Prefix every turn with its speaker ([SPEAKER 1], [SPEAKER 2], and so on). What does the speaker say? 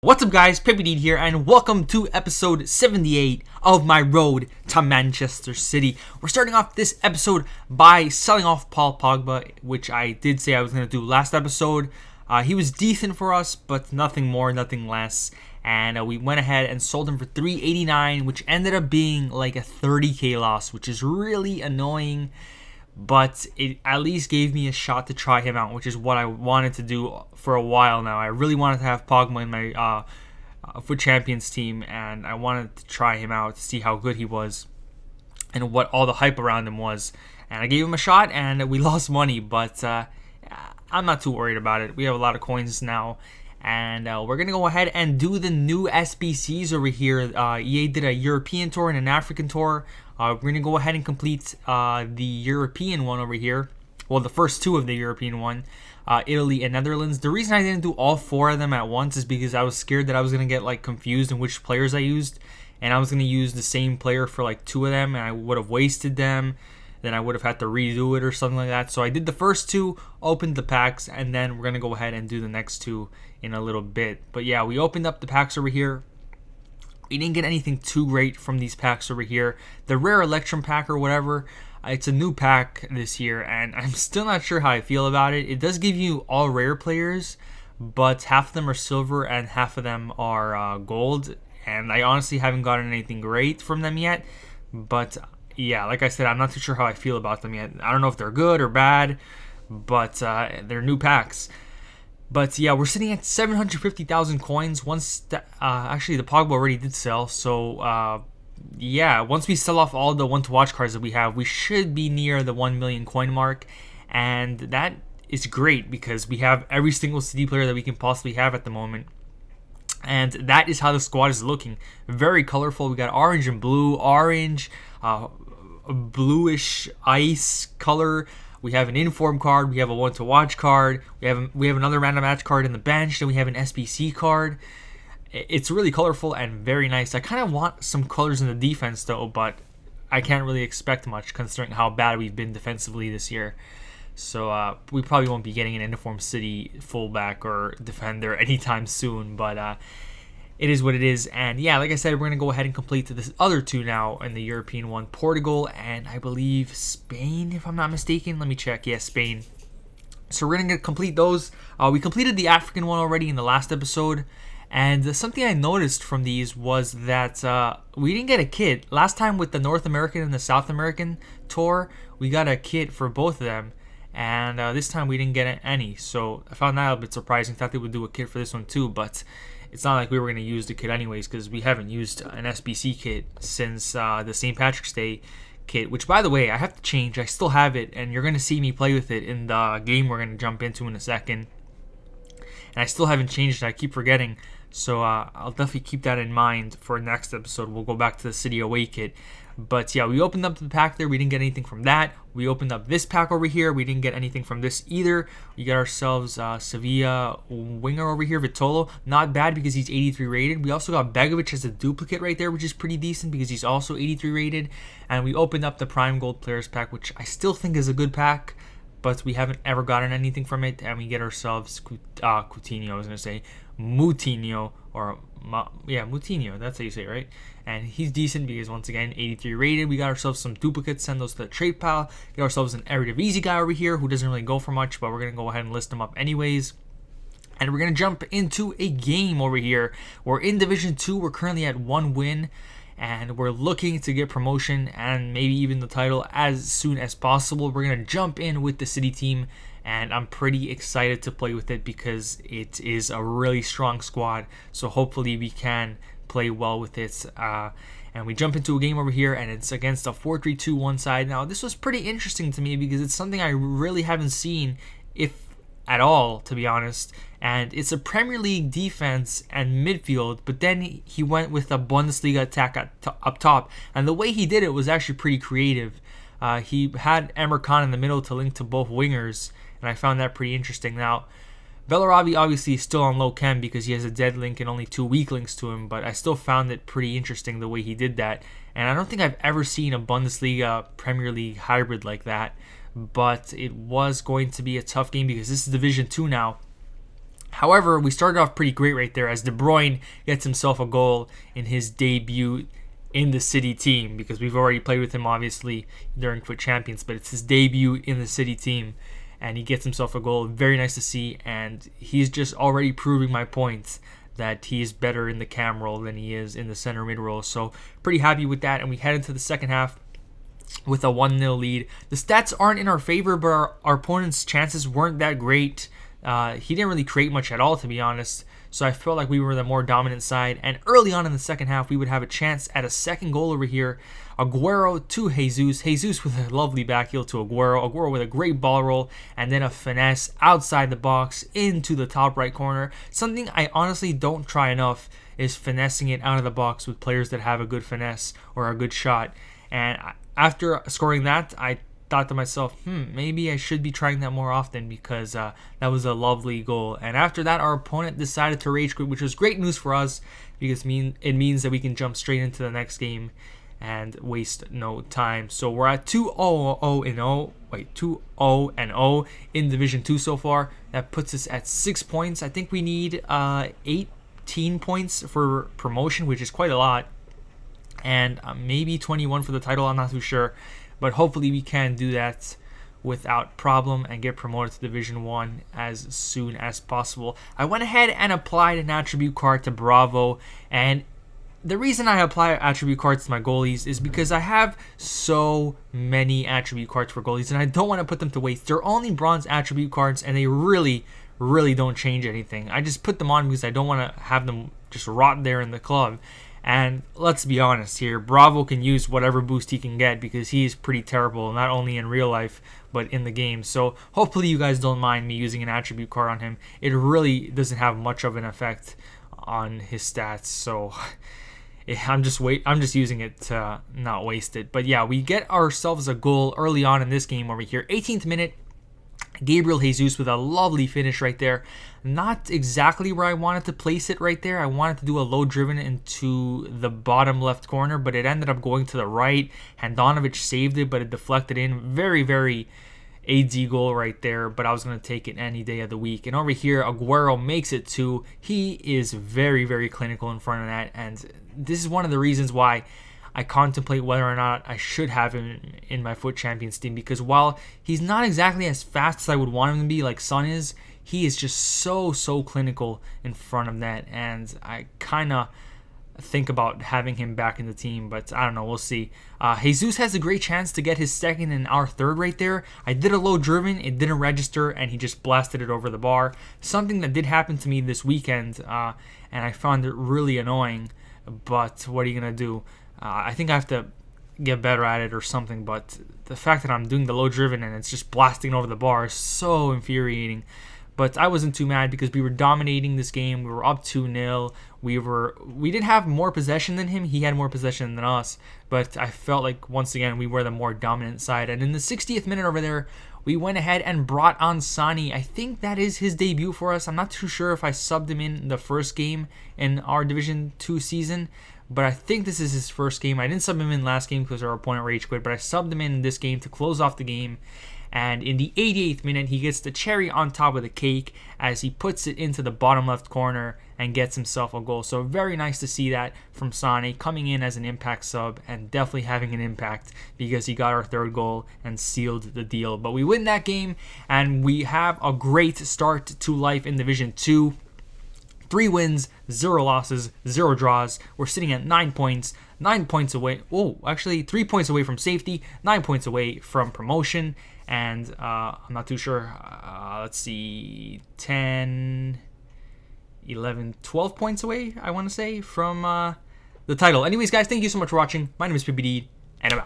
[SPEAKER 1] What's up guys, PPD here and welcome to episode 78 of my road to Manchester City. We're starting off this episode by selling off Paul Pogba, which I did say I was going to do last episode. He was decent for us, but nothing more, nothing less. And we went ahead and sold him for $389, which ended up being like a 30k loss, which is really annoying. But it at least gave me a shot to try him out, which is what I wanted to do for a while now. I really wanted to have Pogba in my Foot Champions team, and I wanted to try him out to see how good he was and what all the hype around him was. And I gave him a shot, and we lost money, but I'm not too worried about it. We have a lot of coins now, and we're going to go ahead and do the new SBCs over here. EA did a European tour and an African tour. We're going to go ahead and complete the European one over here. Well, the first two of the European one, Italy and Netherlands. The reason I didn't do all four of them at once is because I was scared that I was going to get like confused in which players I used. And I was going to use the same player for like two of them, and I would have wasted them. Then I would have had to redo it or something like that. So I did the first two, opened the packs, and then we're going to go ahead and do the next two in a little bit. But yeah, we opened up the packs over here. We didn't get anything too great from these packs over here. The rare Electrum pack or whatever, it's a new pack this year, and I'm still not sure how I feel about it. It does give you all rare players, but half of them are silver and half of them are gold, and I honestly haven't gotten anything great from them yet. But yeah, like I said, I'm not too sure how I feel about them yet. I don't know if they're good or bad, but they're new packs. But yeah, we're sitting at 750,000 coins. Actually, the Pogba already did sell. So yeah, once we sell off all the one-to-watch cards that we have, we should be near the 1 million coin mark. And that is great because we have every single City player that we can possibly have at the moment. And that is how the squad is looking. Very colorful. We got orange and blue, orange, bluish ice color. We have an inform card, we have a one-to-watch card, we have another random match card in the bench, then we have an SBC card. It's really colorful and very nice. I kind of want some colors in the defense though, but I can't really expect much considering how bad we've been defensively this year. So we probably won't be getting an Uniform City fullback or defender anytime soon, but it is what it is. And yeah, like I said, we're going to go ahead and complete this other two now in the European one. Portugal and I believe Spain, if I'm not mistaken. Let me check. Yeah, Spain. So we're going to complete those. We completed the African one already in the last episode. And something I noticed from these was that we didn't get a kit. Last time with the North American and the South American tour, we got a kit for both of them. And this time we didn't get any. So I found that a bit surprising. Thought they would do a kit for this one too, but it's not like we were going to use the kit anyways because we haven't used an SBC kit since the St. Patrick's Day kit, which, by the way, I have to change. I still have it, and you're going to see me play with it in the game we're going to jump into in a second. And I still haven't changed it. I keep forgetting. So I'll definitely keep that in mind for next episode. We'll go back to the City Away kit. But yeah, we opened up the pack there. We didn't get anything from that. We opened up this pack over here. We didn't get anything from this either. We got ourselves Sevilla winger over here, Vitolo. Not bad because he's 83 rated. We also got Begovic as a duplicate right there, which is pretty decent because he's also 83 rated. And we opened up the Prime Gold Players pack, which I still think is a good pack, but we haven't ever gotten anything from it. And we get ourselves Coutinho, I was going to say Moutinho, or Moutinho, that's how you say it, right? And he's decent because, once again, 83 rated. We got ourselves some duplicates, send those to the trade pile. Get ourselves an Eredivisie guy over here who doesn't really go for much, but we're going to go ahead and list him up anyways. And we're going to jump into a game over here. We're in Division 2. We're currently at 1 win, and we're looking to get promotion and maybe even the title as soon as possible. We're going to jump in with the City team, and I'm pretty excited to play with it because it is a really strong squad. So hopefully we can play well with it. And we jump into a game over here, and it's against a 4-3-2 one side. Now, this was pretty interesting to me because it's something I really haven't seen, if at all, to be honest. And it's a Premier League defense and midfield, but then he went with a Bundesliga attack up top. And the way he did it was actually pretty creative. He had Emre Can in the middle to link to both wingers, and I found that pretty interesting. Now, Bellarabi obviously is still on low chem because he has a dead link and only 2 weak links to him, but I still found it pretty interesting the way he did that. And I don't think I've ever seen a Bundesliga Premier League hybrid like that, but it was going to be a tough game because this is Division 2 now. However, we started off pretty great right there as De Bruyne gets himself a goal in his debut in the City team, because we've already played with him obviously during FUT Champions, but it's his debut in the City team and he gets himself a goal. Very nice to see, and he's just already proving my points that he is better in the cam role than he is in the center mid role. So pretty happy with that, and we head into the second half with a 1-0 lead. The stats aren't in our favor, but our opponent's chances weren't that great. He didn't really create much at all, to be honest. So I felt like we were the more dominant side. And early on in the second half, we would have a chance at a second goal over here. Aguero to Jesus. Jesus with a lovely back heel to Aguero. Aguero with a great ball roll. And then a finesse outside the box into the top right corner. Something I honestly don't try enough is finessing it out of the box with players that have a good finesse or a good shot. And after scoring that, I thought to myself, maybe I should be trying that more often, because that was a lovely goal. And after that, our opponent decided to rage quit, which was great news for us, because it means that we can jump straight into the next game and waste no time. So we're at 2-0 in Division 2 so far. That puts us at 6 points. I think we need 18 points for promotion, which is quite a lot, and maybe 21 for the title. I'm not too sure. But hopefully we can do that without problem and get promoted to Division 1 as soon as possible. I went ahead and applied an attribute card to Bravo. And the reason I apply attribute cards to my goalies is because I have so many attribute cards for goalies, and I don't want to put them to waste. They're only bronze attribute cards, and they really don't change anything. I just put them on because I don't want to have them just rot there in the club. And let's be honest here, Bravo can use whatever boost he can get, because he is pretty terrible, not only in real life, but in the game. So hopefully you guys don't mind me using an attribute card on him. It really doesn't have much of an effect on his stats, so I'm just using it to not waste it. But yeah, we get ourselves a goal early on in this game over here. 18th minute, Gabriel Jesus with a lovely finish right there. Not exactly where I wanted to place it right there. I wanted to do a low driven into the bottom left corner, but it ended up going to the right. Handanovic saved it, but it deflected in. Very AD goal right there, but I was going to take it any day of the week. And over here, Aguero makes it 2. He is very clinical in front of that, and this is one of the reasons why I contemplate whether or not I should have him in my FUT Champions team, because while he's not exactly as fast as I would want him to be like Son is, he is just so clinical in front of that, and I kind of think about having him back in the team, but I don't know, we'll see. Jesus has a great chance to get his second and our third right there. I did a low driven, it didn't register, and he just blasted it over the bar. Something that did happen to me this weekend, and I found it really annoying, but what are you going to do? I think I have to get better at it or something, but the fact that I'm doing the low driven and it's just blasting over the bar is so infuriating. But I wasn't too mad because we were dominating this game. We were up 2-0. We did have more possession than him. He had more possession than us, but I felt like once again we were the more dominant side. And in the 60th minute over there, we went ahead and brought on Sani. I think that is his debut for us. I'm not too sure if I subbed him in the first game in our Division 2 season, but I think this is his first game. I didn't sub him in last game because our opponent rage quit, but I subbed him in this game to close off the game. And in the 88th minute, he gets the cherry on top of the cake as he puts it into the bottom left corner and gets himself a goal. So very nice to see that from Sane, coming in as an impact sub and definitely having an impact because he got our third goal and sealed the deal. But we win that game and we have a great start to life in Division 2. 3 wins, 0 losses, 0 draws. We're sitting at 9 points, 9 points away. Oh, actually 3 points away from safety, 9 points away from promotion. And I'm not too sure. Let's see, 10, 11, 12 points away, I want to say, from the title. Anyways, guys, thank you so much for watching. My name is PBD, and I'm out.